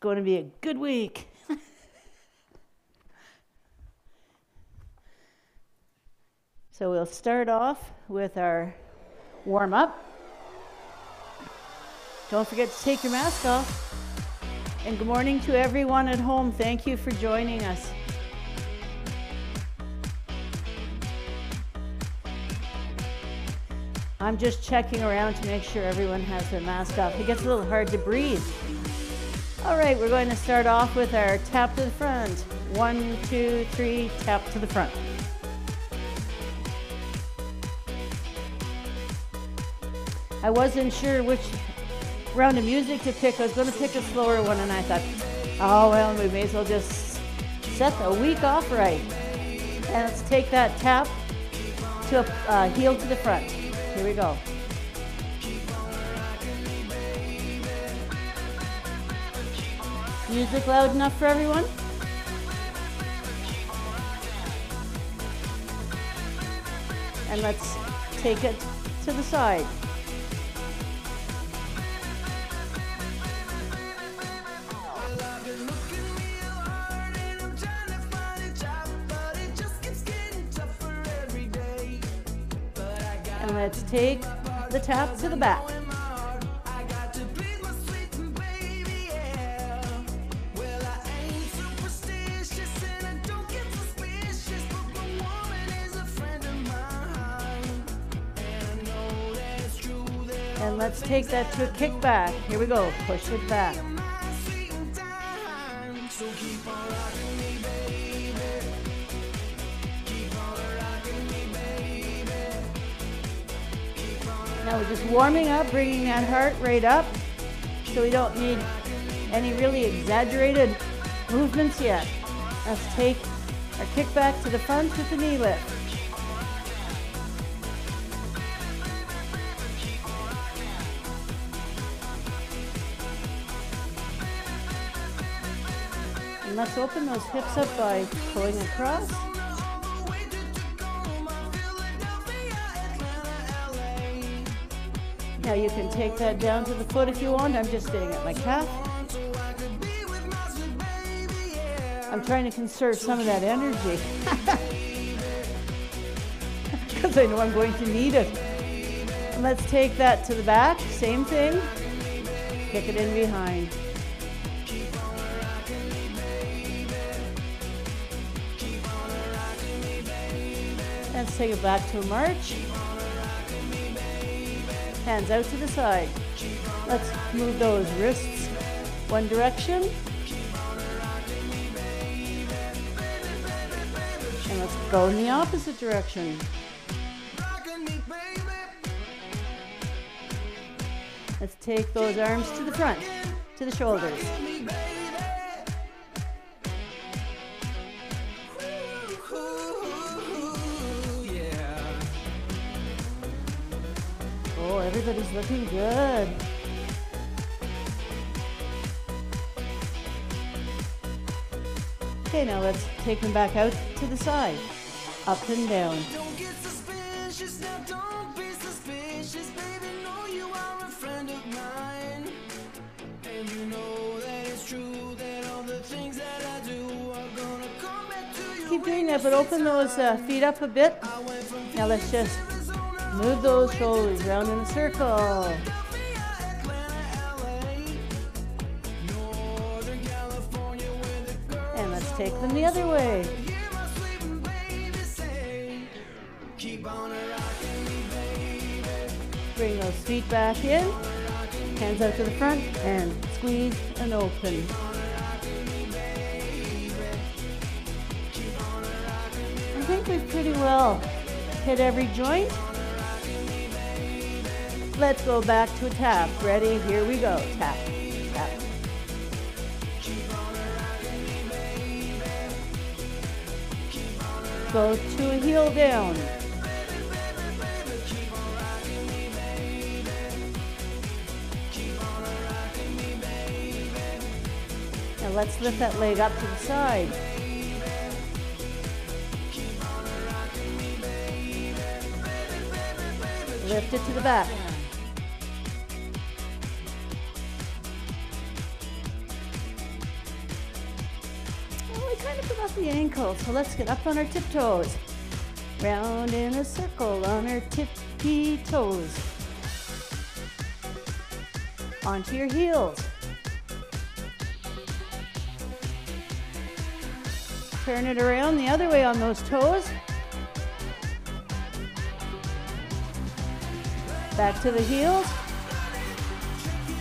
going to be a good week. So we'll start off with our warm-up. Don't forget to take your mask off. And good morning to everyone at home. Thank you for joining us. I'm just checking around to make sure everyone has their mask off. It gets a little hard to breathe. All right, we're going to start off with our tap to the front. 1, 2, 3, tap to the front. I wasn't sure which round of music to pick. I was going to pick a slower one, and I thought, oh, well, we may as well just set the week off right. And let's take that tap to heel to the front. Here we go. Music loud enough for everyone? And let's take it to the side. And let's take the tap to the back. And let's take that to a kickback. Here we go. Push it back. Now we're just warming up, bringing that heart rate up, so we don't need any really exaggerated movements yet. Let's take our kickback to the front with the knee lift. And let's open those hips up by pulling across. Now you can take that down to the foot if you want. I'm just staying at my calf. I'm trying to conserve some of that energy because I know I'm going to need it. And let's take that to the back. Same thing. Kick it in behind. Let's take it back to a march. Hands out to the side. Let's move those wrists one direction. And let's go in the opposite direction. Let's take those arms to the front, to the shoulders. Oh, everybody's looking good. Okay, now let's take them back out to the side. Up and down. Don't get suspicious, now don't be suspicious, baby, know you are a friend of mine. And you know that it's true that all the things that I do are gonna come back to you. Keep doing that, but open those feet up a bit. Now let's just move those shoulders round in a circle. And let's take them the other way. Bring those feet back in. Hands out to the front and squeeze and open. I think we've pretty well hit every joint. Let's go back to a tap. Ready? Here we go. Tap, tap. Go to a heel down. Now let's lift that leg up to the side. Lift it to the back. kind of about the ankles. So let's get up on our tiptoes. Round in a circle on our tippy toes. Onto your heels. Turn it around the other way on those toes. Back to the heels.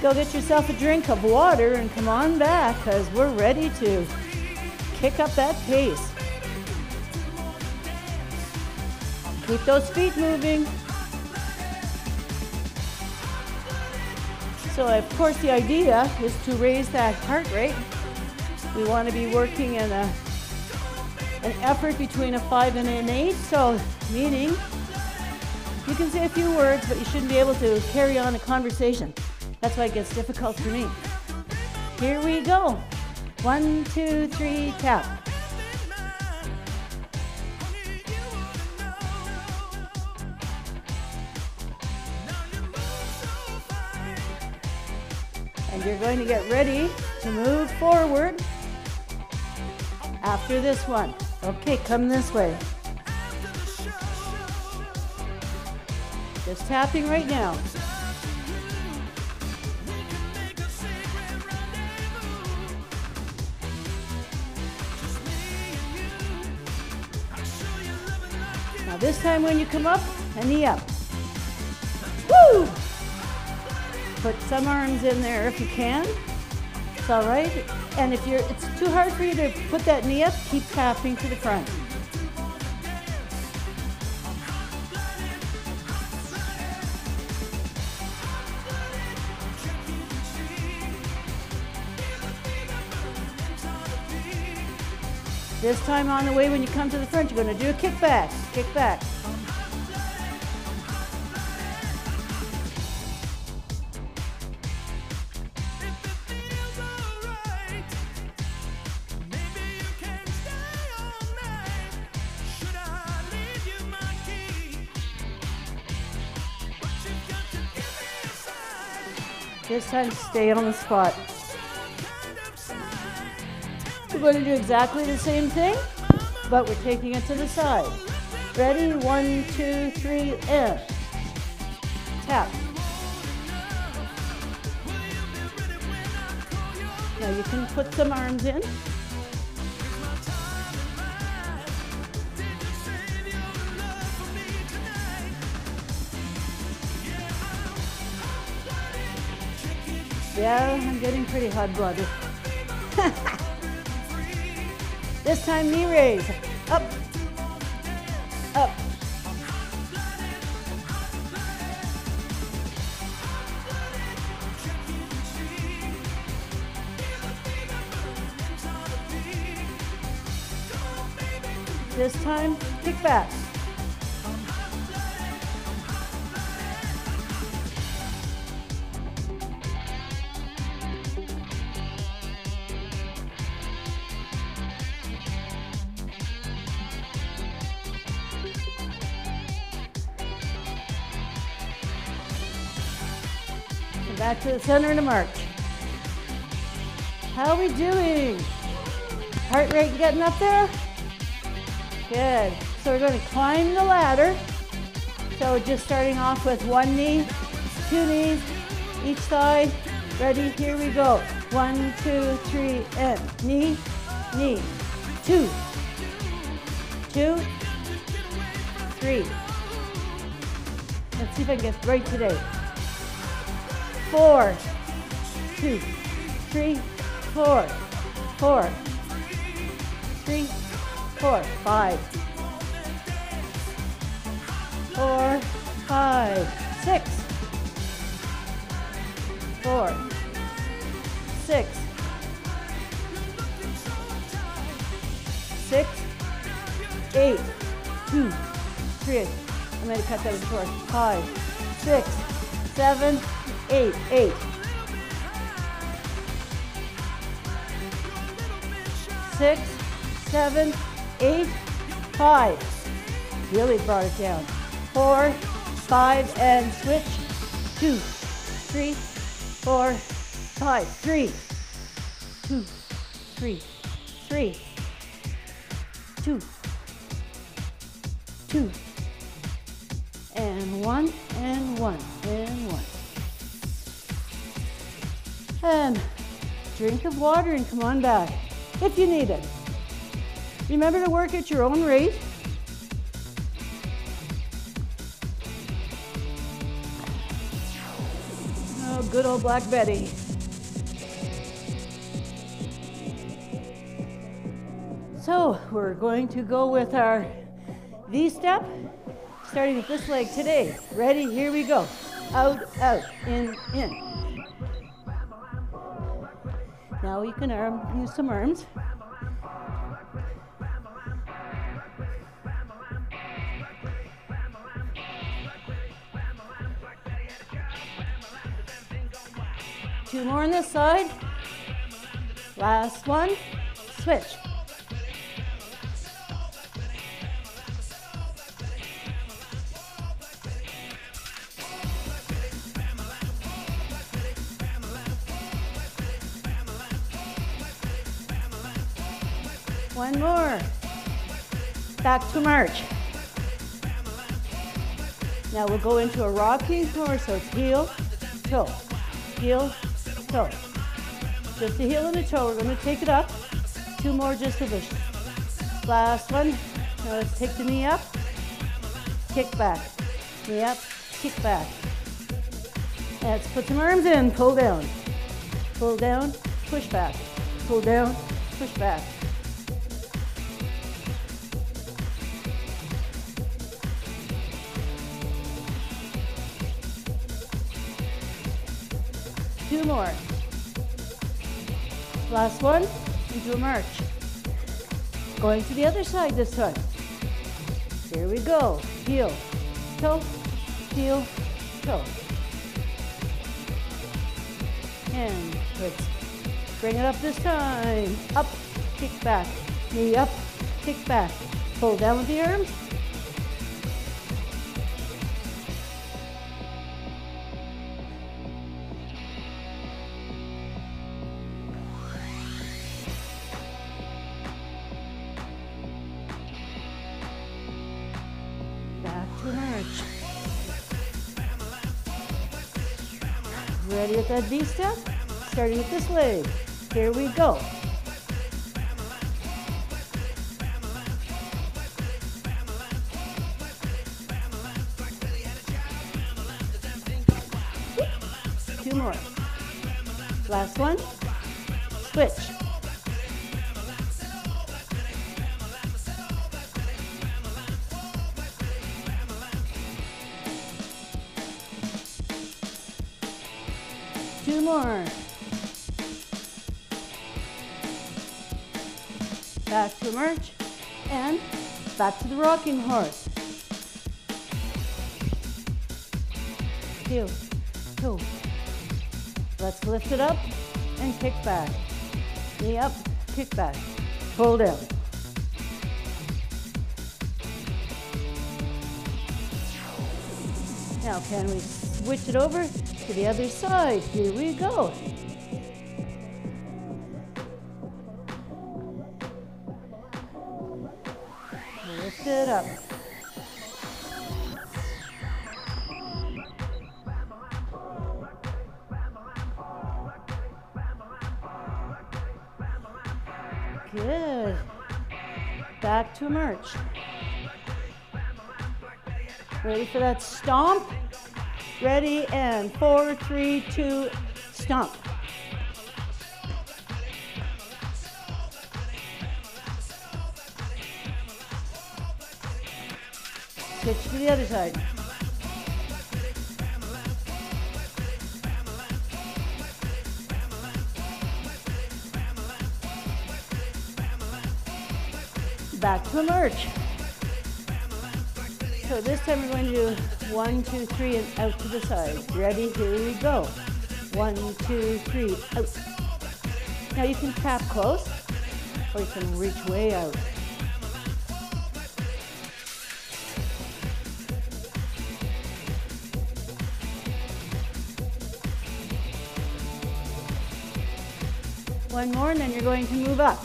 Go get yourself a drink of water and come on back because we're ready to kick up that pace. Keep those feet moving. So of course the idea is to raise that heart rate. We want to be working in an effort between a 5 and an 8. So meaning you can say a few words, but you shouldn't be able to carry on a conversation. That's why it gets difficult for me. Here we go. 1, 2, 3, tap. And you're going to get ready to move forward after this one. Okay, come this way. Just tapping right now. Now this time when you come up, a knee up. Woo! Put some arms in there if you can. It's all right. And if it's too hard for you to put that knee up, keep tapping to the front. This time on the way when you come to the front, you're going to do a kickback. Kick back. This time, stay on the spot. We're going to do exactly the same thing, but we're taking it to the side. Ready? 1, 2, 3, and tap. Now you can put some arms in. Yeah, I'm getting pretty hot-blooded. This time, knee raise. Up, up. This time, kick back. Back to the center and a march. How are we doing? Heart rate getting up there? Good. So we're going to climb the ladder. So just starting off with 1 knee, 2 knees, each side. Ready? Here we go. 1, 2, 3, and knee, knee. 2, 2, 3. Let's see if I can get right today. 4, 2, 3, 4, 4, 3, 4, 5, 4, 5, 6, 4, 6, 6, 8, 2, 3. I'm going to cut that in 4. 5, 6, 7, 8, 8. 6, 7, 8, 5. Really brought it down. 4, 5, and switch. 2, 3, 4, 5. 3, 2, 3, 3, 2, 2, and 1, and 1, and 1. And drink of water and come on back if you need it. Remember to work at your own rate. Oh, good old Black Betty. So we're going to go with our V-step, starting with this leg today. Ready? Here we go. Out, out, in, in. Now you can use some arms. Two more on this side. Last one. Switch. One more. Back to march. Now we'll go into a rocking horse, so it's heel, toe, heel, toe. Just a heel and a toe. We're going to take it up. Two more just for this. Last one. Now let's take the knee up, kick back. Knee up, kick back. Let's put some arms in. Pull down. Pull down, push back. Pull down, push back. Two more. Last one, into a march. Going to the other side this time. Here we go. Heel, toe, heel, toe. And let's bring it up this time. Up, kick back. Knee up, kick back. Pull down with the arms. Ready at that V-step? Starting with this leg. Here we go. Two more. Last one. Switch. Two more. Back to march and back to the rocking horse. Heel, toe. Let's lift it up and kick back. Knee up, kick back. Pull down. Now can we switch it over to the other side? Here we go. Lift it up. Good. Back to march. Ready for that stomp? Ready, and 4, 3, 2, stomp. Switch to the other side. Back to a march. So this time we're going to do 1, 2, 3, and out to the side. Ready? Here we go. 1, 2, 3, out. Now you can tap close, or you can reach way out. One more, and then you're going to move up.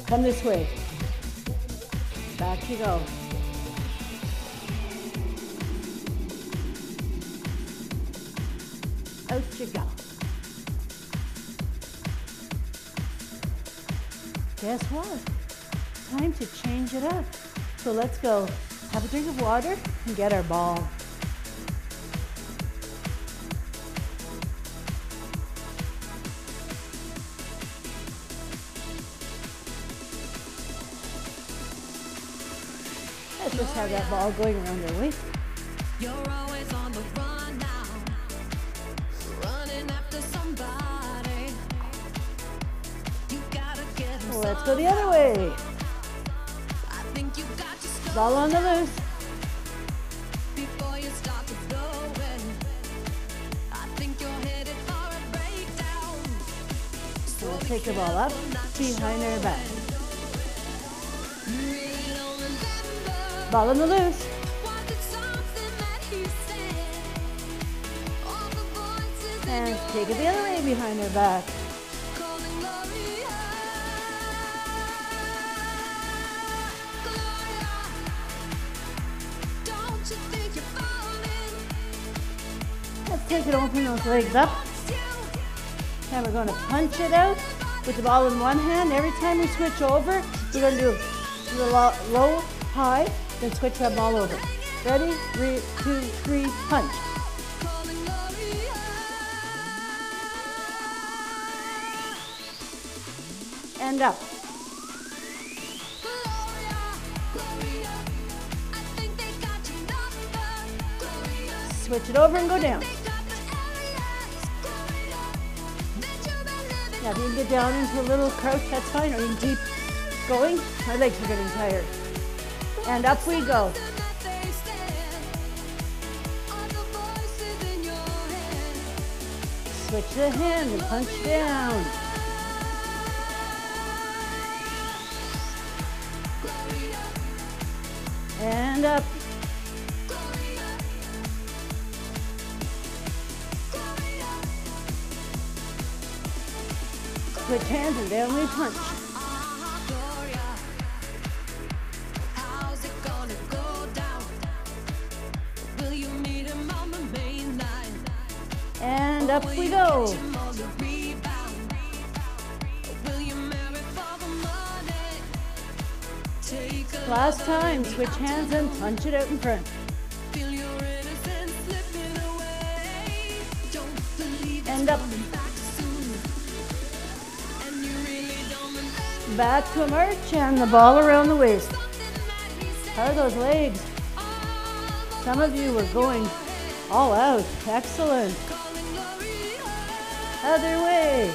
Come this way. Back you go. Out you go. Guess what? Time to change it up. So let's go have a drink of water and get our ball. Let's just have that ball going around our waist. You're always on the run now, running after somebody. You gotta get him. Let's go the other way. I think you got to stop Ball on the loose. before you start to blow it. I think you're headed for a breakdown. So we'll take the ball up behind our back. You really don't remember. Ball on the loose. Was it something that he said? All the voices in And your take it the other way behind our back. calling Gloria. Gloria, don't you think you're falling? Let's take it, open those legs up. Wants you. And we're going to punch it out with the ball in one hand. Every time we switch over, we're going to do the low, high, then switch that ball over. Ready? 3, 2, 3, punch. Calling Gloria. And up. Gloria, Gloria, I think they got your number. Gloria, Switch it over and go down. they got the areas. Gloria, that you've been living. Now, if you can get down into a little crouch, that's fine. Or you can keep going. My legs are getting tired. And up we go. Something that they said. All the voices in your head. Switch the hand and punch down. Gloria, And up. Gloria, Gloria. Switch hands and down we punch. Gloria, how's it gonna go down? Will you meet him on the main line? And up Will we you go. catch him on the rebound? Or will you marry for the money? Take a Last lover time, and switch hands and punch it out in front. feel your innocence slipping away. Don't believe it's And up. coming back soon. And you really don't remember Back to a march and the ball around the waist. something that he said. How are those legs? All Some of you were going all out. Excellent. calling Gloria. Other way.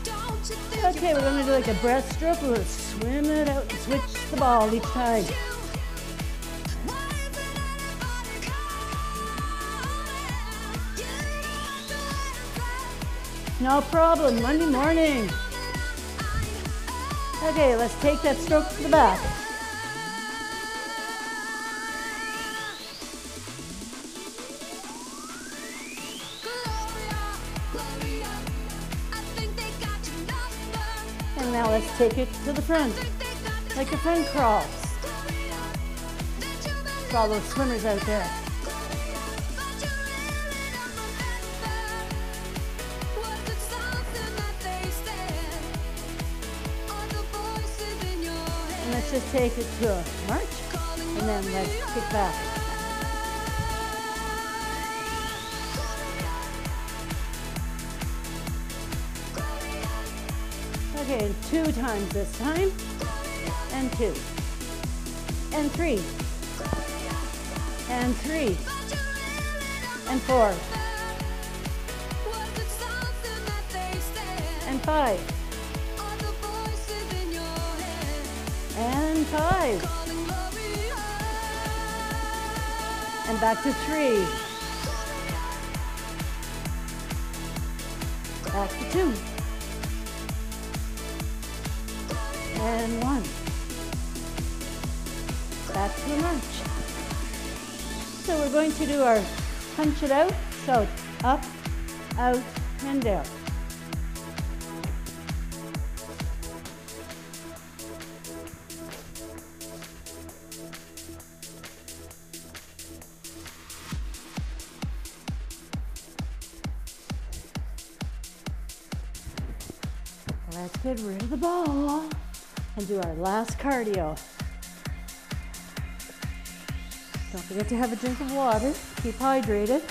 Don't you think Okay, we're going to do like a breaststroke. We'll swim it out and switch the ball each time. No problem. Monday morning. Okay, let's take that stroke to the back. And now let's take it to the front, like a front crawl. For all those swimmers out there. And let's just take it to a march, and then let's kick back. Okay, 2 times this time, and 2, and 3, and 3, and 4, and 5, and 5, and back to 3, back to 2, and 1, back to the march. So we're going to do our punch it out, so up, out, and down. That's good. We're into the ball and do our last cardio. Don't forget to have a drink of water. Keep hydrated.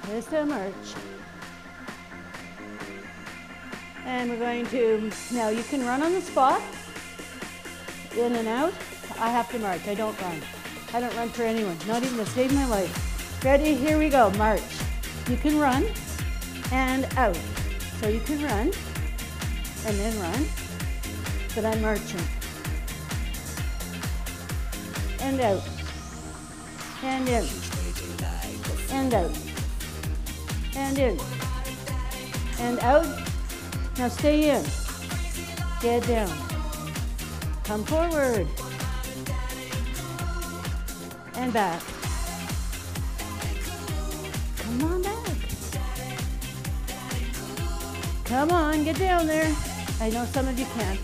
There's the march. And we're going to, now you can run on the spot, in and out. I have to march, I don't run. I don't run for anyone, not even to save my life. Ready, here we go, march. You can run and out. So you can run and then run, but I'm marching. And out, and in, and out, and in, and out. Now stay in, get down, come forward, and back. Come on back. Come on, get down there. I know some of you can't.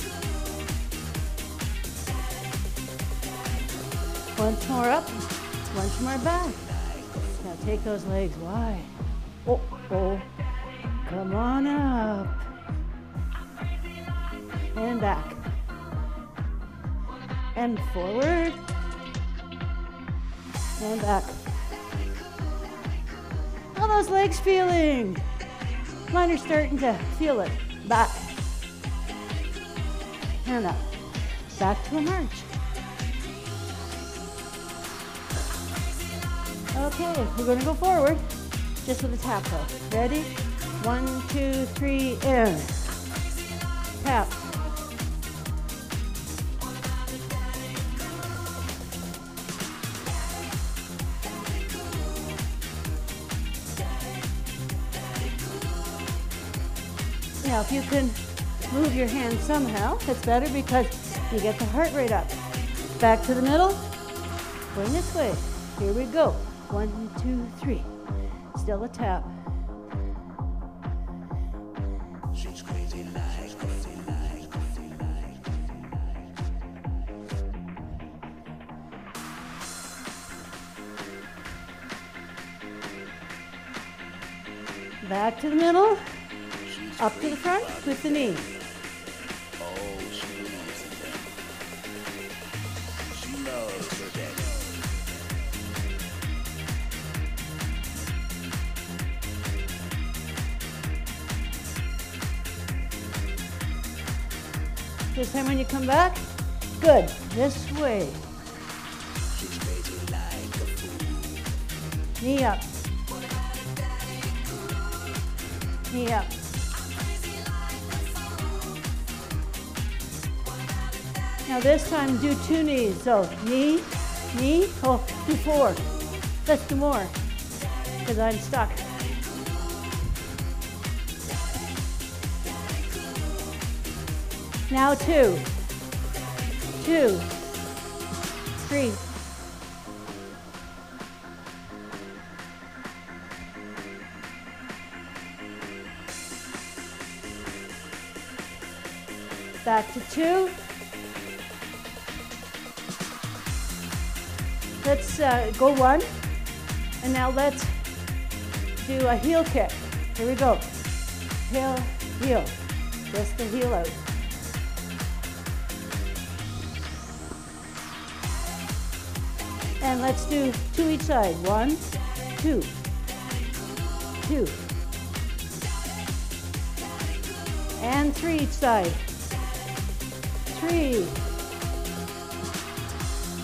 Once more up, once more back. Now take those legs wide. Oh, oh, come on up. And back. And forward. And back. How those legs feeling? Mine are starting to feel it. Back. And up. Back to a march. Okay, we're going to go forward just with a tap though. Ready? 1, 2, 3, and tap. Now, if you can move your hands somehow, it's better because you get the heart rate up. Back to the middle, going this way. Here we go. 1, 2, 3. Still a tap. She's crazy like, crazy like, crazy like. Back to the middle. Up to the front with the knee. Oh, she loves her daddy. This time when you come back, good. This way. She's crazy like a fool. Knee up. Knee up. Now this time do 2 knees. So knee, knee, oh, do 4. Let's do more, because I'm stuck. Now 2, 2, 3. Back to 2. Let's go 1, and now let's do a heel kick. Here we go. Heel, heel. Just the heel out. And let's do 2 each side. 1, 2, 2. And 3 each side. 3,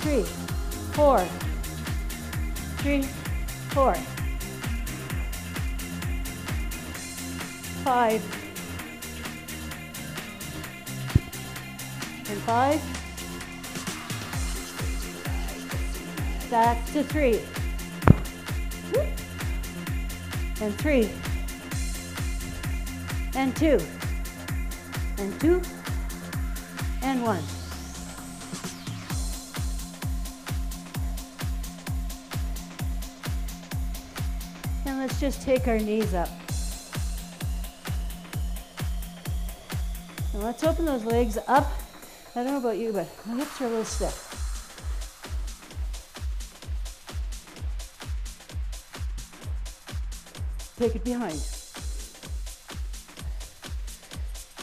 3. 4, 3, 4, 5, and 5, back to 3, and 3, and 2, and 2, and 1. Let's just take our knees up. And let's open those legs up. I don't know about you, but my hips are a little stiff. Take it behind.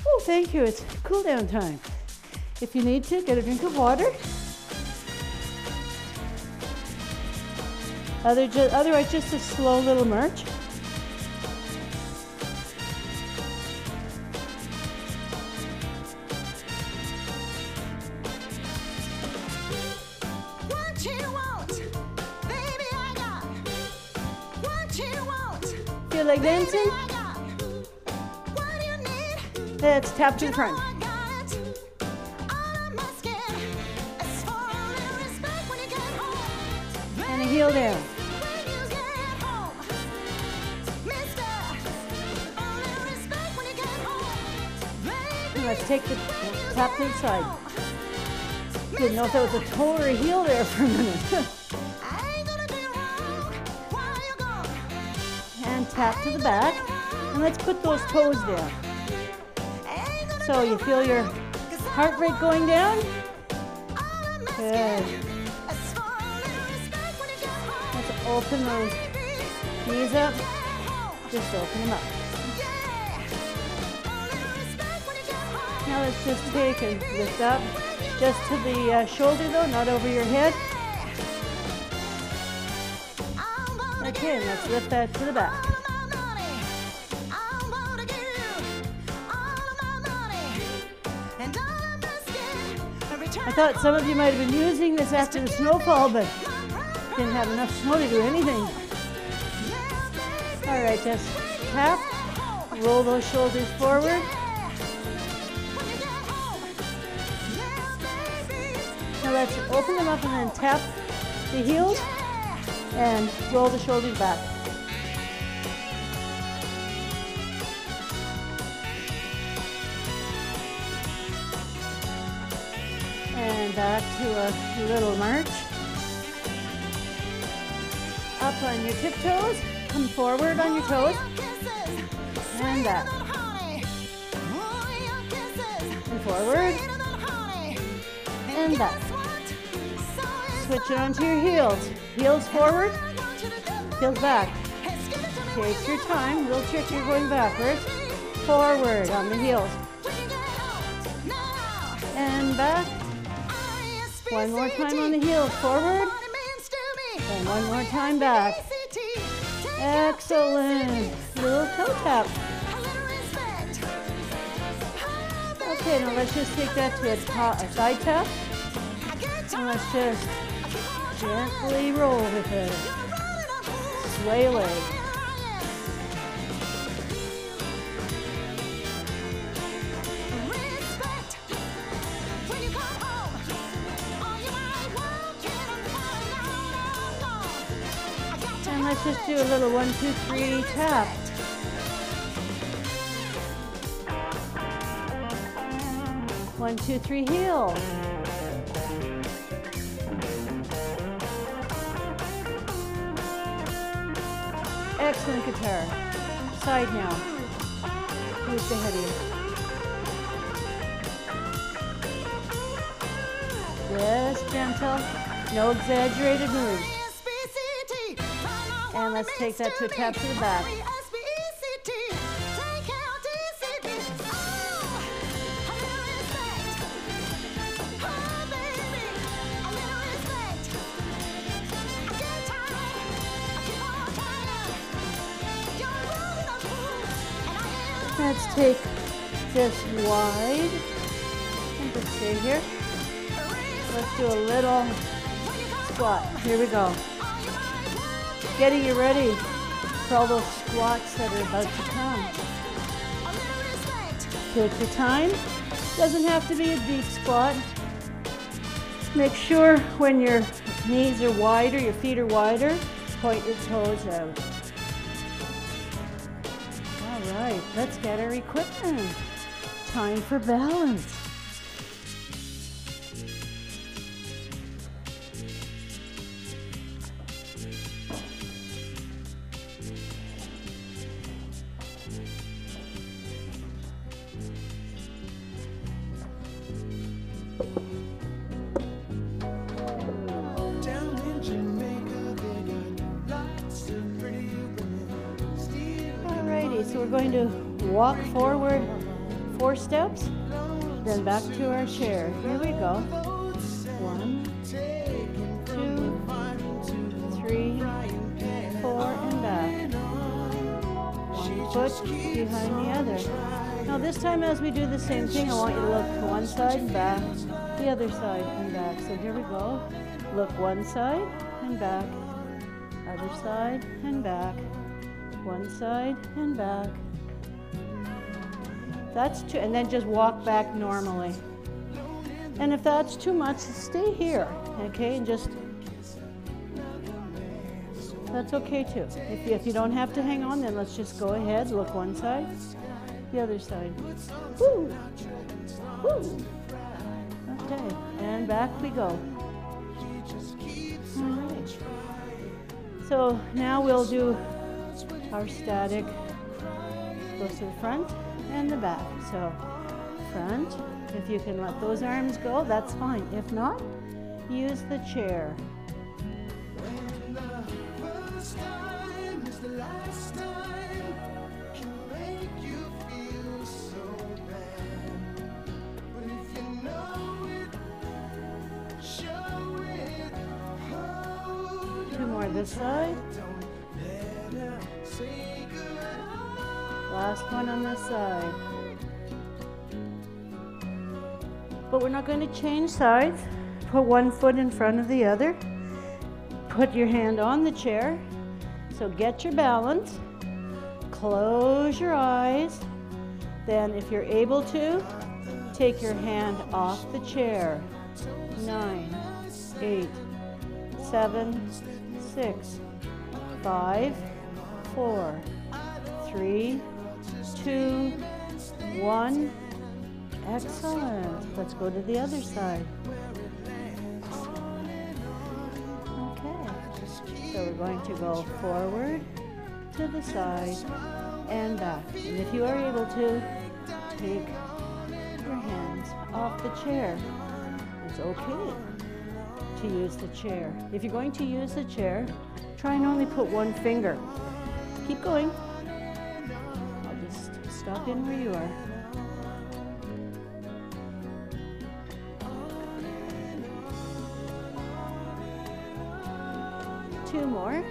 Oh, thank you. It's cool down time. If you need to, get a drink of water. Otherwise, just a slow little march. What you want, baby, I got. What you want, Feel like dancing? I got. What do you need? Let's tap to the front. I got it. All I'm asking is for a little respect when you get home. And a heel down. When you get home, mister, a little respect when you get home. Baby, And let's take the tap to the side. Didn't know if that was a toe or a heel there for a minute. I ain't gonna be wrong while you're gone. And tap to the back. And let's put those toes down. Ain't gonna So you feel your heart rate going down? Good. Let's open those knees up. Just open them up. Now let's just take and lift up. Just to the shoulder though, not over your head. Okay, and let's lift that to the back. I thought some of you might have been using this after the snowfall, but didn't have enough snow to do anything. All right, just tap, roll those shoulders forward. Now let's open them up and then tap the heels and roll the shoulders back. And back to a little march. Up on your tiptoes, come forward on your toes, and back. And forward, and back. Switch it onto your heels. Heels forward, heels back. Take your time, a little tricky going backwards. Forward on the heels. And back. One more time on the heels, forward. And one more time back. Excellent. Little toe tap. Okay, now let's just take that to a side tap. And let's just gently roll with it. Sway leg. And let's just do a little 1, 2, 3 tap. One, two, three, heel. Excellent guitar. Side now. Who's the heavy? Just gentle. No exaggerated moves. And let's take that to a tap to the back. Let's take this wide and just stay here. Let's do a little squat. Here we go. Getting you ready for all those squats that are about to come. Take your time. Doesn't have to be a deep squat. Make sure when your knees are wider, your feet are wider, point your toes out. All right, let's get our equipment. Time for balance. we're going to walk forward 4 steps, then back to our chair. Here we go. 1, 2, 3, 4, and back. 1 foot behind the other. Now this time as we do the same thing, I want you to look to one side and back, the other side and back. So here we go. Look one side and back, other side and back, one side and back. That's two, and then just walk back normally. And if that's too much, stay here, okay? And just, that's okay too. If you don't have to hang on, then let's just go ahead, look one side, the other side. Woo! Woo! Okay, and back we go. All right. So now we'll do our static, goes to the front and the back. So front, if you can let those arms go, that's fine. If not, use the chair. Two more this side. Last one on this side. But we're not going to change sides. Put one foot in front of the other. Put your hand on the chair. So get your balance. Close your eyes. Then if you're able to, take your hand off the chair. 9, 8, 7, 6, 5, 4, 3, 2, 1. Excellent. Let's go to the other side. Okay. So we're going to go forward, to the side, and back. And if you are able to, take your hands off the chair. It's okay to use the chair. If you're going to use the chair, try and only put one finger. Keep going. I'll just stop in where you are. Two more.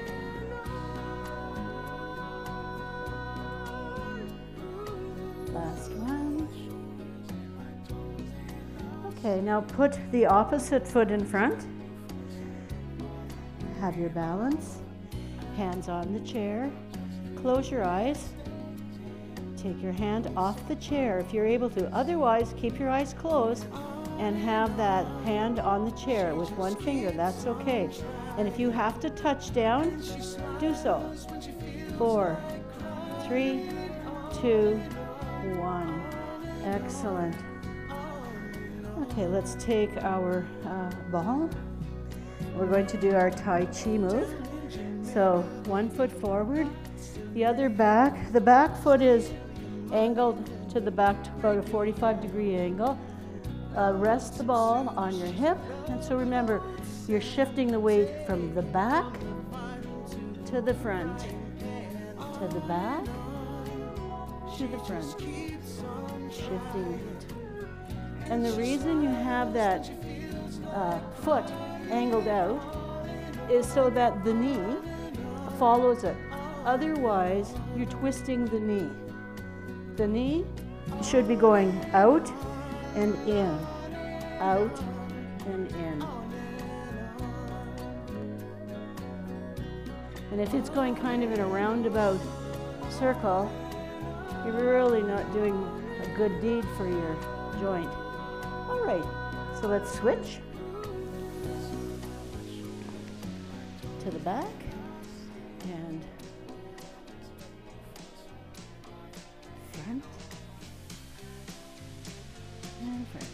Last one. Okay, now put the opposite foot in front. Have your balance. Hands on the chair. Close your eyes. Take your hand off the chair if you're able to. Otherwise, keep your eyes closed and have that hand on the chair with one finger. That's okay. And if you have to touch down, do so. 4, 3, 2, 1. Excellent. Okay, let's take our ball. We're going to do our Tai Chi move. So one foot forward, the other back. The back foot is angled to the back to about a 45-degree angle. Rest the ball on your hip. And so remember, you're shifting the weight from the back to the front, to the back, to the front, shifting it. And the reason you have that foot angled out is so that the knee follows it. Otherwise, you're twisting the knee. The knee should be going out and in, out and in. And if it's going kind of in a roundabout circle, you're really not doing a good deed for your joint. All right, so let's switch to the back and front and front.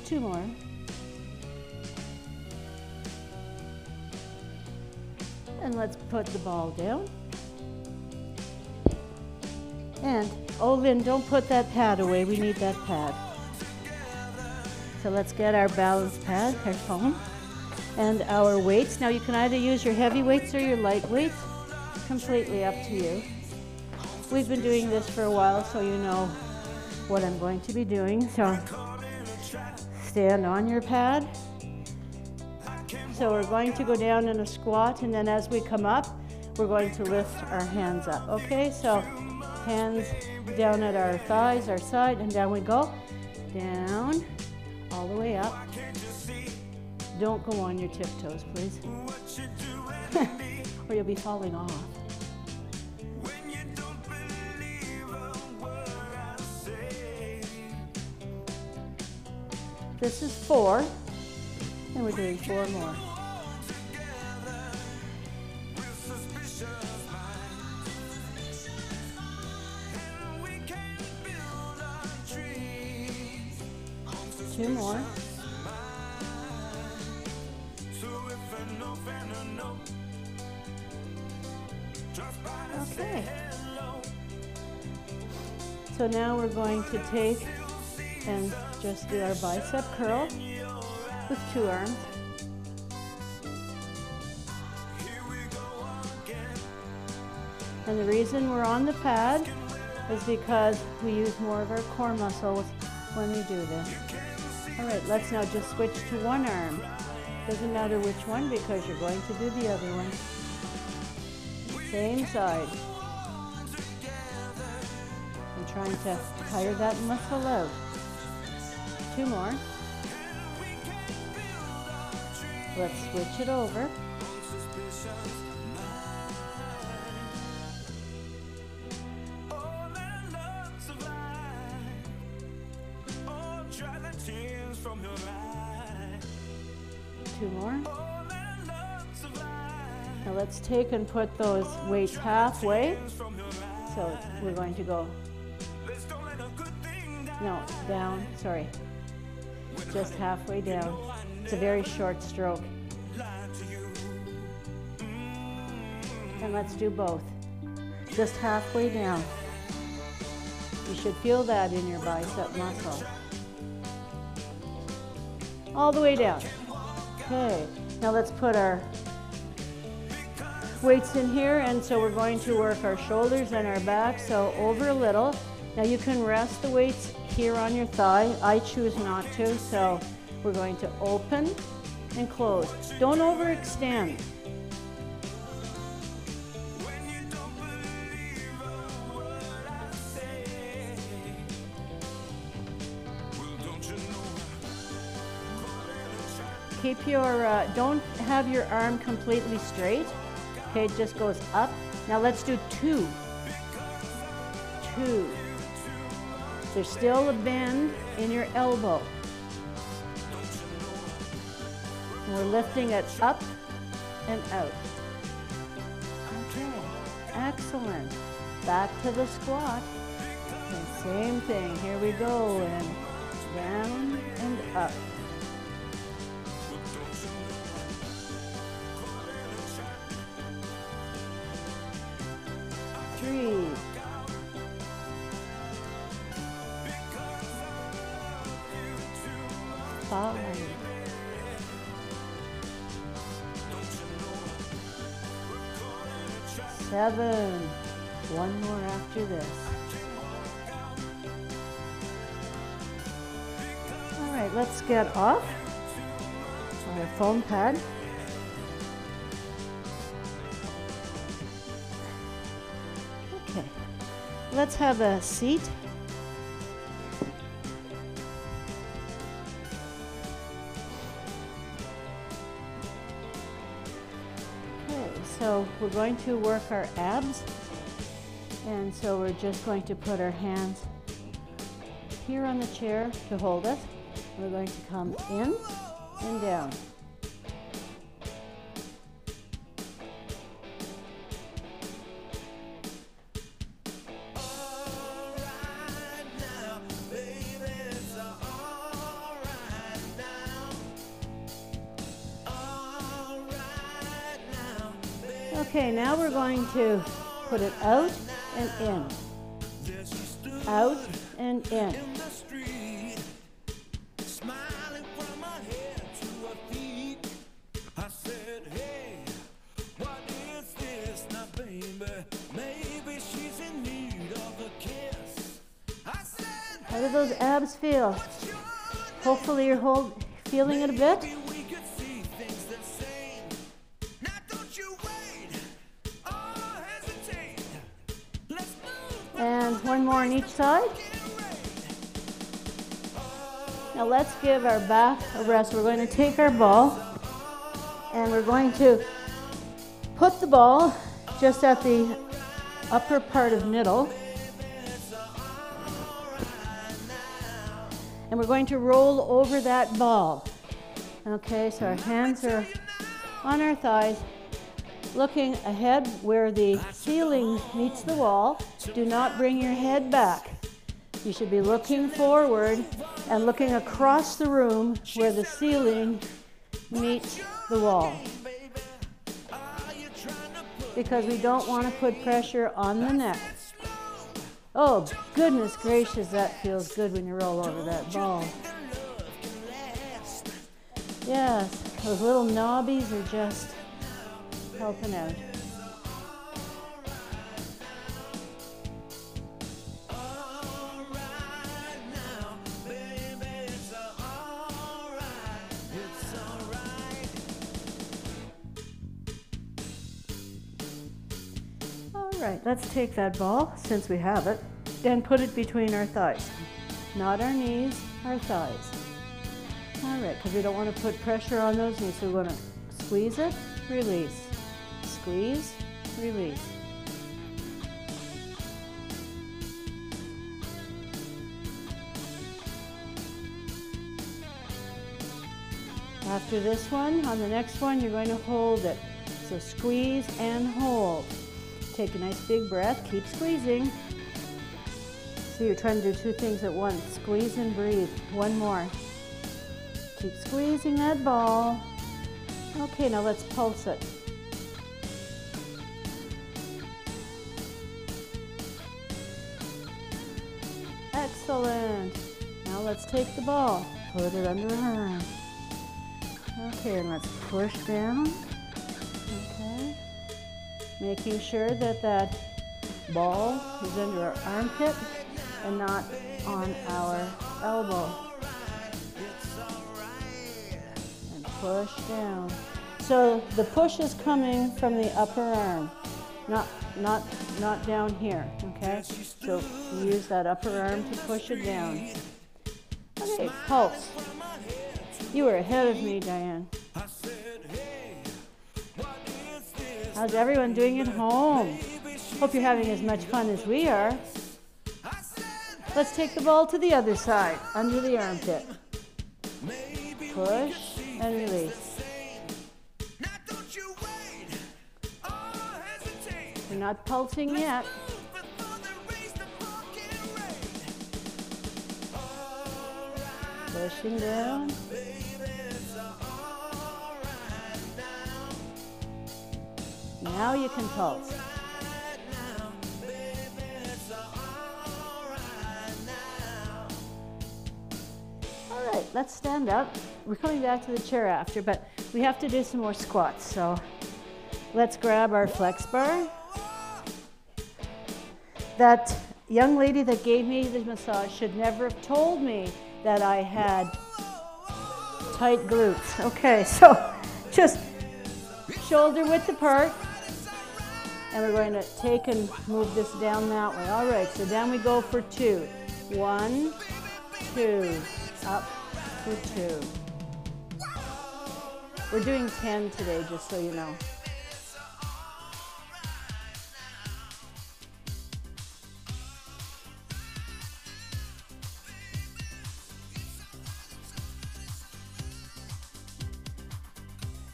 Two more. And let's put the ball down. And Oh, Lynn, don't put that pad away. We need that pad. So let's get our balance pad, our foam, and our weights. Now you can either use your heavy weights or your light weights. Completely up to you. We've been doing this for a while, so you know what I'm going to be doing. So stand on your pad. So we're going to go down in a squat, and then as we come up, we're going to lift our hands up. Okay, so hands down at our thighs, our side, and down we go. Down, all the way up. Don't go on your tiptoes, please. Or you'll be falling off. This is 4, and we're doing 4 more. Two more. Okay. So now we're going to take and just do our bicep curl with 2 arms. And the reason we're on the pad is because we use more of our core muscles when we do this. All right, let's now just switch to 1 arm. Doesn't matter which one because you're going to do the other one. Same side. I'm trying to tire that muscle out. 2 more. Let's switch it over. Two more. Now let's take and put those weights halfway. So we're going to go, no, down, sorry. Just halfway down. It's a very short stroke. And let's do both. Just halfway down. You should feel that in your bicep muscle. All the way down. Okay, now let's put our weights in here, and so we're going to work our shoulders and our back, so over a little. Now you can rest the weights here on your thigh. I choose not to, so we're going to open and close. Don't overextend. Keep your, don't have your arm completely straight. Okay, it just goes up. Now let's do 2. 2. There's still a bend in your elbow. And we're lifting it up and out. Okay, excellent. Back to the squat. And same thing, here we go, and down and up. 3. 5. 7. 1 more after this. All right, let's get off our foam pad. Okay, let's have a seat. Okay, so we're going to work our abs, and so we're just going to put our hands here on the chair to hold us. We're going to come in and down. Okay, now we're going to put it out and in. out and in. Smiling from my head to her feet. I said, hey, what is this now, baby? Maybe she's in need of a kiss. I said, How do those abs feel? Hopefully you're feeling it a bit. maybe we could see things the same. Now don't you wait or hesitate. Let's move. And one more on each side. Now let's give our back a rest. We're going to take our ball and we're going to put the ball just at the upper part of middle. And we're going to roll over that ball. Okay, so our hands are on our thighs, looking ahead where the ceiling meets the wall. Do not bring your head back. You should be looking forward and looking across the room where the ceiling meets the wall. Because we don't want to put pressure on the neck. Oh, goodness gracious, that feels good when you roll over that ball. Yes, those little knobbies are just helping out. All right, let's take that ball, since we have it, and put it between our thighs. Not our knees, our thighs. All right, because we don't want to put pressure on those knees, so we want to squeeze it, release. Squeeze, release. After this one, on the next one, you're going to hold it. So squeeze and hold. Take a nice big breath, keep squeezing. So you're trying to do two things at once. Squeeze and breathe. One more. Keep squeezing that ball. Okay, now let's pulse it. Excellent. Now let's take the ball, put it under our arm. Okay, and let's push down. Okay. Making sure that that ball is under our armpit and not on our elbow. And push down. So the push is coming from the upper arm, not down here, okay? So you use that upper arm to push it down. Okay, pulse. You were ahead of me, Diane. How's everyone doing at home? Hope you're having as much fun as we are. Let's take the ball to the other side, under the armpit. Push and release. We're not pulsing yet. Pushing down. Now you can pulse. All right, let's stand up. We're coming back to the chair after, but we have to do some more squats. So let's grab our flex bar. That young lady that gave me the massage should never have told me that I had tight glutes. Okay, so just shoulder width apart. And we're going to take and move this down that way. All right, so down we go for 2. 1, 2, up for 2. We're doing 10 today, just so you know.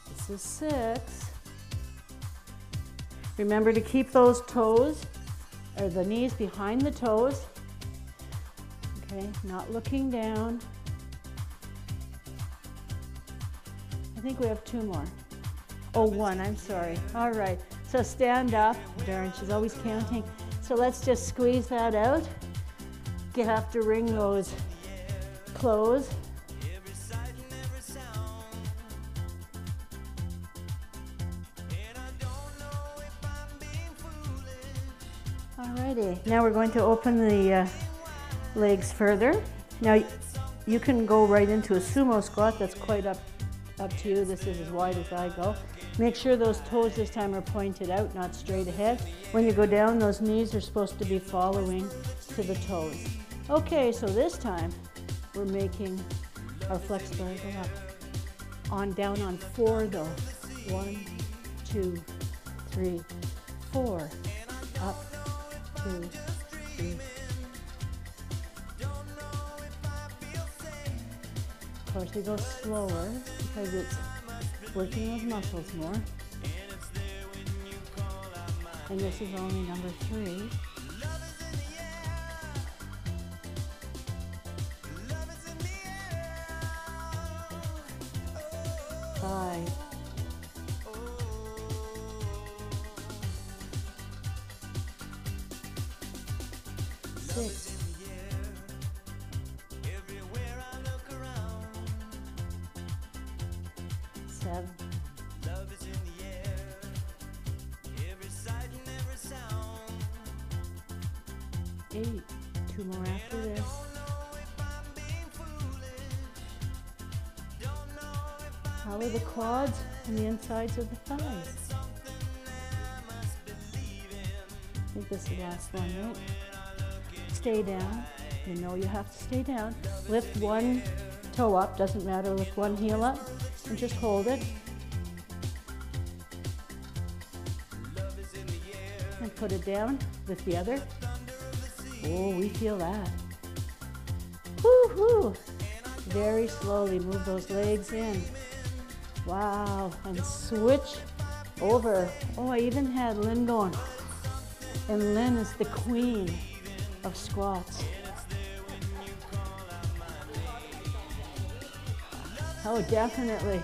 This is 6. Remember to keep those toes, or the knees behind the toes. Okay, not looking down. I think we have 2 more. Oh, 1, I'm sorry. All right, so stand up. Darn, she's always counting. So let's just squeeze that out. You have to wring those clothes. Alrighty, now we're going to open the legs further. Now you can go right into a sumo squat. That's quite up to you. This is as wide as I go. Make sure those toes this time are pointed out, not straight ahead. When you go down, those knees are supposed to be following to the toes. Okay, so this time we're making our flex bar go up. Down on 4 though. 1, 2, 3, 4. Up, 2, 3. Of course, they go slower because it's working those muscles more. And this is only number 3. Five. 6. 7. 8. 2 more after this. 'How are the quads and the insides of the thighs? I think this is the last one, right? Stay down. You know you have to stay down. Lift one toe up, doesn't matter, lift one heel up and just hold it. And put it down with the other. Oh, we feel that. Woo-hoo! Very slowly move those legs in. Wow, and switch over. Oh, I even had Lynn going. And Lynn is the queen of squats. Oh, definitely.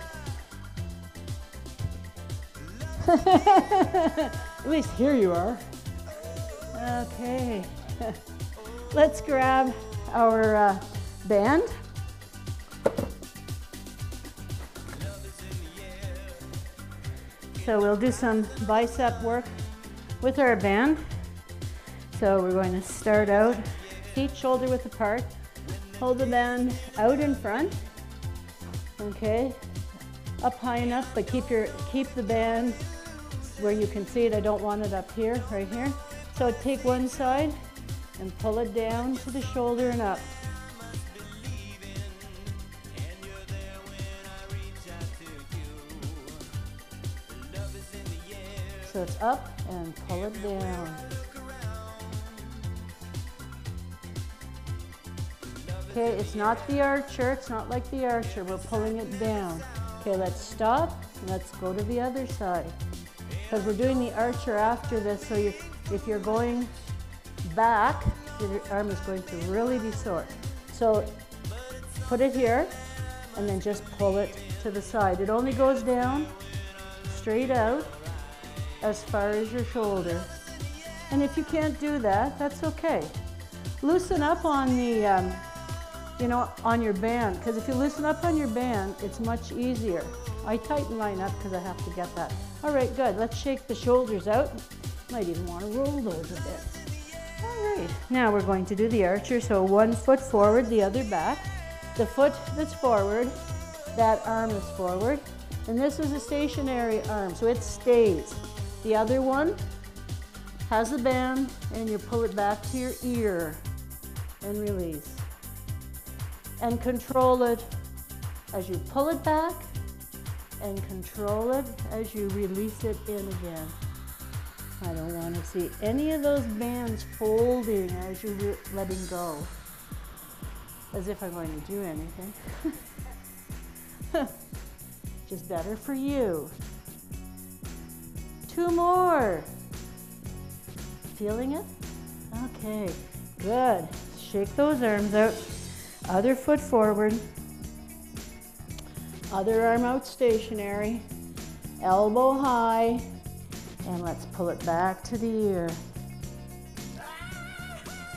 At least here you are. Okay. Let's grab our band. So we'll do some bicep work with our band. So we're going to start out feet shoulder width apart. Hold the band out in front. Okay, up high enough, but keep the band where you can see it. I don't want it up here, right here. So take one side and pull it down to the shoulder and up. So it's up and pull it down. Okay, it's not the archer, it's not like the archer, we're pulling it down. Okay, let's stop, let's go to the other side. Because we're doing the archer after this, so if you're going back, your arm is going to really be sore. So put it here, and then just pull it to the side. It only goes down, straight out, as far as your shoulder. And if you can't do that, that's okay. Loosen up on the, on your band, because if you loosen up on your band, it's much easier. I tighten mine up because I have to get that. All right, good. Let's shake the shoulders out. Might even want to roll those a bit. All right, now we're going to do the archer. So one foot forward, the other back. The foot that's forward, that arm is forward. And this is a stationary arm, so it stays. The other one has the band, and you pull it back to your ear and release. And control it as you pull it back, and control it as you release it in again. I don't want to see any of those bands folding as you're letting go, as if I'm going to do anything. Just better for you. 2 more. Feeling it? Okay, good. Shake those arms out. Other foot forward, other arm out stationary, elbow high, and let's pull it back to the ear.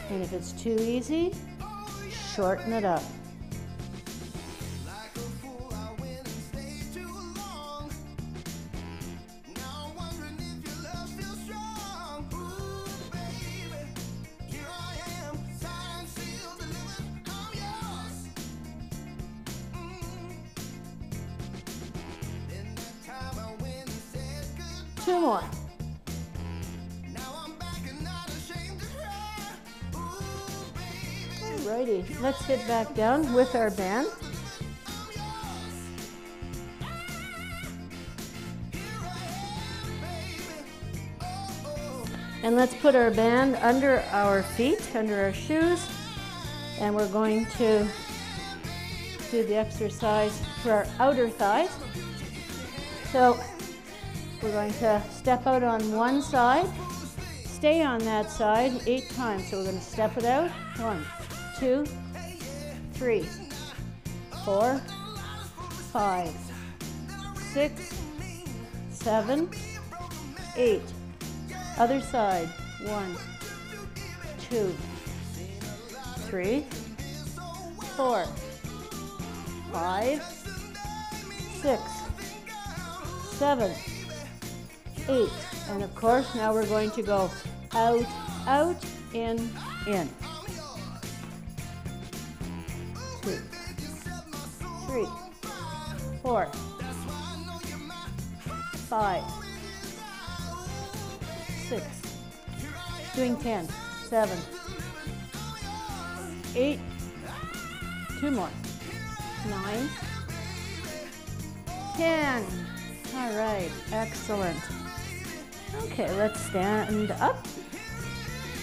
And if it's too easy, shorten it up. Two more. Alrighty, let's hit back down with our band. And let's put our band under our feet, under our shoes, and we're going to do the exercise for our outer thighs. So we're going to step out on one side, stay on that side 8 times. So we're going to step it out. 1, 2, 3, 4, 5, 6, 7, 8. Other side. 1, 2, 3, 4, 5, 6, 7, 8. And of course, now we're going to go out, out, in, in. 2, 3, 4, 5, 6, doing 10, 7, 8, 2 more, 9, 10. All right, excellent. Okay, let's stand up.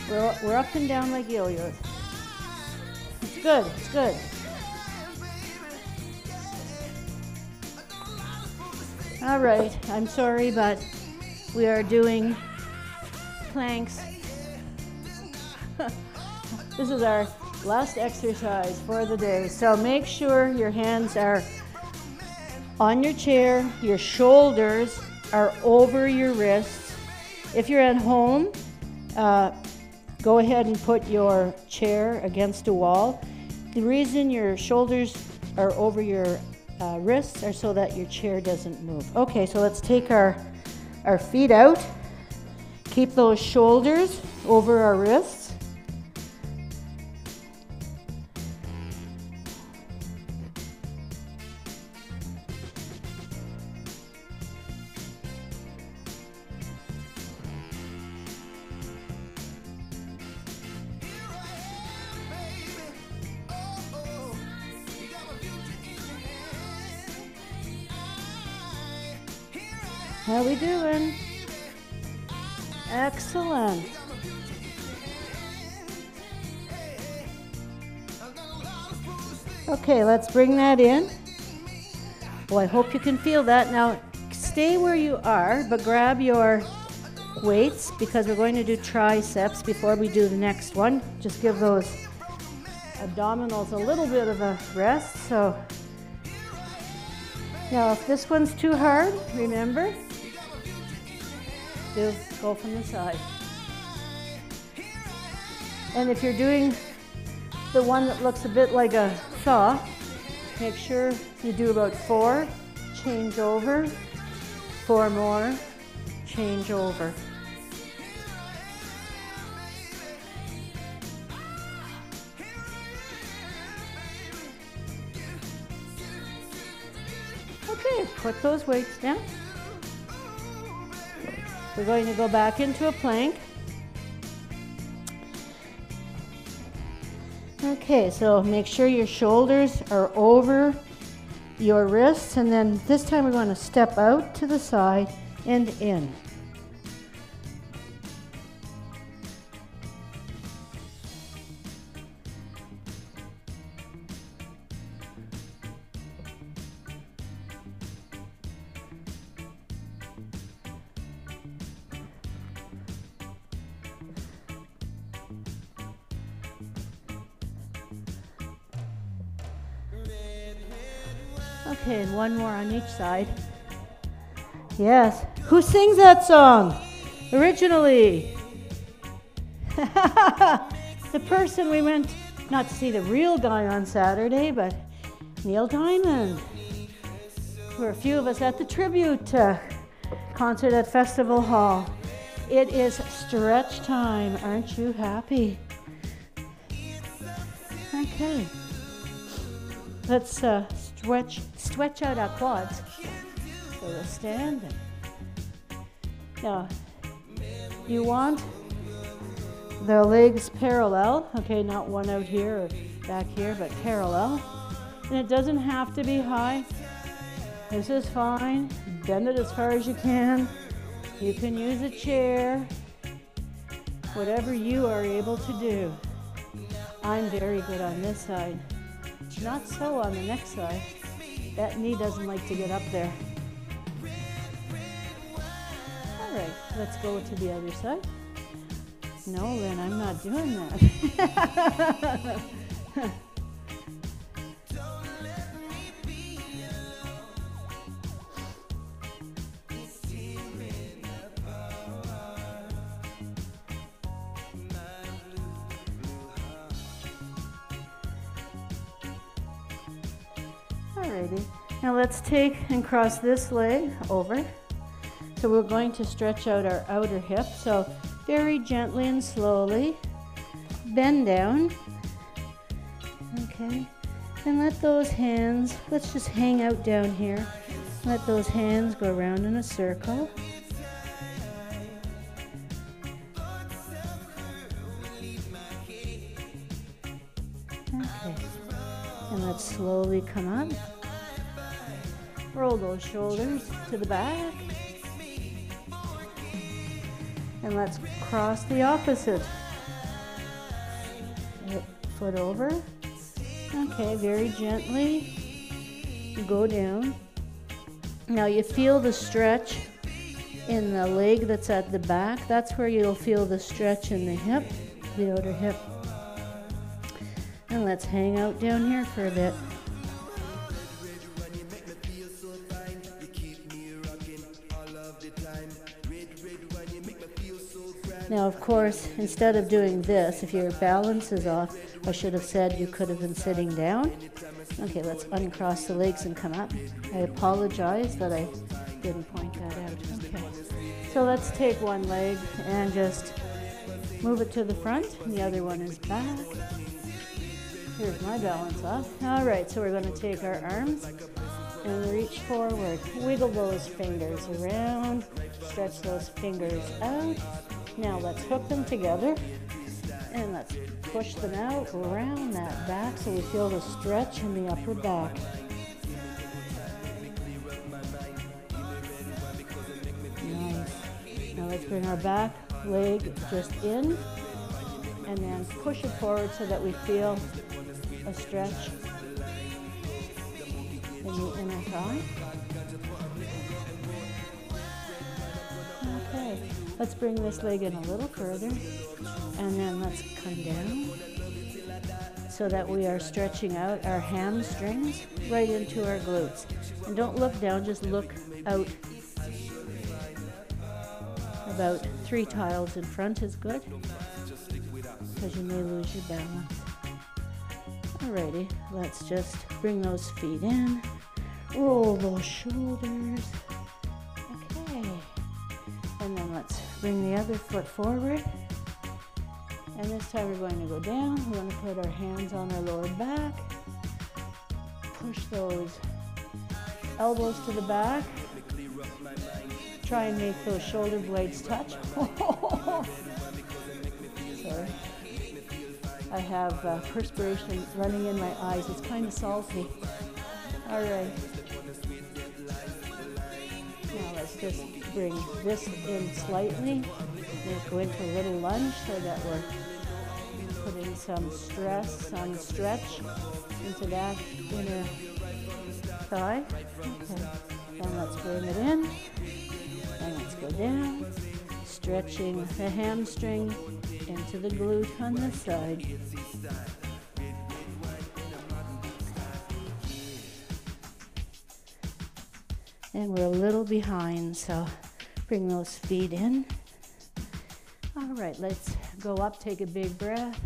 We're up and down like yo-yos. It's good, it's good. All right, I'm sorry, but we are doing planks. This is our last exercise for the day. So make sure your hands are on your chair, your shoulders are over your wrists. If you're at home, go ahead and put your chair against a wall. The reason your shoulders are over your wrists are so that your chair doesn't move. Okay, so let's take our feet out. Keep those shoulders over our wrists. How we doing? Excellent. Okay, let's bring that in. Well, I hope you can feel that. Now, stay where you are, but grab your weights because we're going to do triceps before we do the next one. Just give those abdominals a little bit of a rest. So, now if this one's too hard, remember, go from the side. And if you're doing the one that looks a bit like a saw, make sure you do about 4, change over, 4 more, change over. Okay, put those weights down. We're going to go back into a plank. Okay, so make sure your shoulders are over your wrists, and then this time we're going to step out to the side and in. Okay, and one more on each side. Yes. Who sings that song originally? the person we went not to see the real guy on Saturday, but Neil Diamond. There were a few of us at the tribute concert at Festival Hall. It is stretch time. Aren't you happy? Okay. Let's stretch out our quads. So we'll stand. Now, you want the legs parallel. Okay, not one out here or back here, but parallel. And it doesn't have to be high. This is fine. Bend it as far as you can. You can use a chair. Whatever you are able to do. I'm very good on this side. Not so on the next side. That knee doesn't like to get up there. All right, let's go to the other side. No, Lynn, I'm not doing that. Alrighty, now let's take and cross this leg over. So we're going to stretch out our outer hip. So very gently and slowly bend down. Okay, and let those hands, let's just hang out down here. Let those hands go around in a circle. Okay, and let's slowly come up. Roll those shoulders to the back. And let's cross the opposite. Foot over. Okay, very gently. Go down. Now you feel the stretch in the leg that's at the back. That's where you'll feel the stretch in the hip, the outer hip. And let's hang out down here for a bit. Now, of course, instead of doing this, if your balance is off, I should have said you could have been sitting down. Okay, let's uncross the legs and come up. I apologize that I didn't point that out. Okay, so let's take one leg and just move it to the front, and the other one is back. Here's my balance off. All right, so we're going to take our arms and reach forward. Wiggle those fingers around, stretch those fingers out. Now let's hook them together and let's push them out around that back so we feel the stretch in the upper back. Nice. Now let's bring our back leg just in and then push it forward so that we feel a stretch in the inner thigh. Okay. Let's bring this leg in a little further, and then let's come down so that we are stretching out our hamstrings right into our glutes. And don't look down, just look out. About 3 tiles in front is good, because you may lose your balance. Alrighty, let's just bring those feet in, roll those shoulders. Okay. And then let's bring the other foot forward. And this time we're going to go down. We're going to put our hands on our lower back. Push those elbows to the back. Try and make those shoulder blades touch. Sorry. I have perspiration running in my eyes. It's kind of salty. All right. Now let's just bring this in slightly. We'll go into a little lunge so that we're putting some stress, some stretch into that inner thigh. Okay. And let's bring it in. And let's go down. Stretching the hamstring into the glute on this side. And we're a little behind, so bring those feet in. All right, let's go up, take a big breath.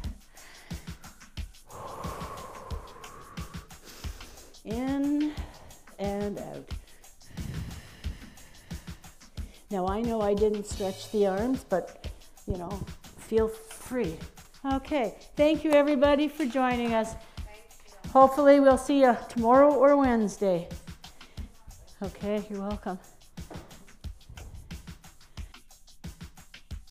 Now I know I didn't stretch the arms, but you know, feel free. Okay, thank you everybody for joining us. Hopefully we'll see you tomorrow or Wednesday. Okay, you're welcome.